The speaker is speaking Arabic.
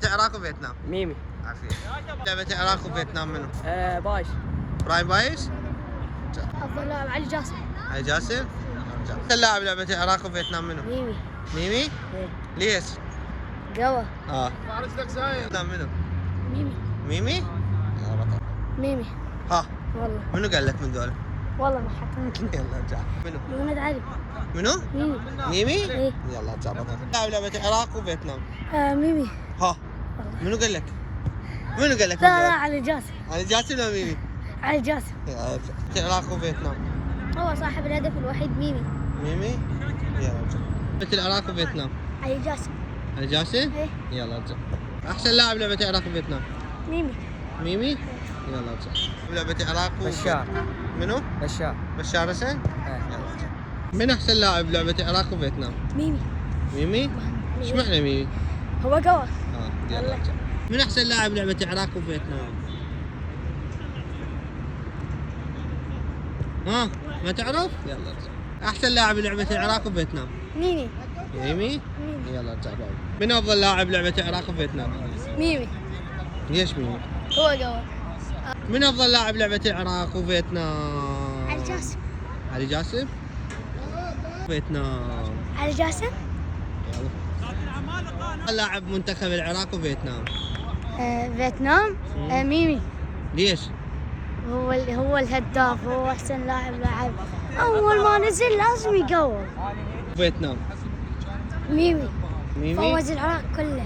العراق وفيتنام. ميمي. عافية. لعبة العراق وفيتنام منو؟ بايش. ابراهيم بايش؟ افضل لاعب علي جاسم. علي جاسم؟ أحسن لاعب لعبة العراق وفيتنام منو؟ ميمي. ميمي؟ ايه. ليش؟ قوة. فارس لك زايد. منو؟ ميمي. ميمي؟ يا بطل. ميمي. ها والله. منو قال لك من دول؟ والله ما حد. يلا ارجع. منو؟ محمد علي. منو؟ ميمي. ميمي؟ ايه. يلا ارجع بطل. لاعب لعبة العراق وفيتنام. ميمي. ها منو قال لك؟ منو قال لك؟ لا علي جاسم. علي جاسم ولا ميمي؟ علي جاسم. يلا ارجع. العراق وفيتنام. هو صاحب الهدف الوحيد ميمي. ميمي؟ يلا ارجع. لعبة العراق وفيتنام. علي جاسم. علي جاسم؟ ايه. يلا ارجع. احسن لاعب لعبة العراق وفيتنام. ميمي. ميمي؟ يلا ارجع. لعبة العراق بشار. منو؟ بشار. بشار حسين؟ ايه. يلا ارجع. من احسن لاعب بلعبة العراق وفيتنام؟ ميمي. ميمي؟ ايش معنى ميمي؟ هو قوة. يلا ارجع. من احسن لاعب بلعبة العراق وفيتنام؟ ما تعرف؟ يلا ارجع. احسن لاعب بلعبة العراق وفيتنام؟ ميمي. ميمي؟ يلا ارجع بابا. من افضل لاعب لعبة العراق وفيتنام؟ ميمي. ليش ميمي؟ هو قوة. من افضل لاعب لعبة العراق وفيتنام؟ علي جاسم. علي جاسم؟ فيتنام. علي جاسم. يلا. لاعب منتخب العراق وفيتنام؟ فيتنام. ميمي. ليش؟ هو الهداف، هو احسن لاعب لعب. اول ما نزل لازم يقوم. فيتنام. ميمي. ميمي؟ فوز العراق كله.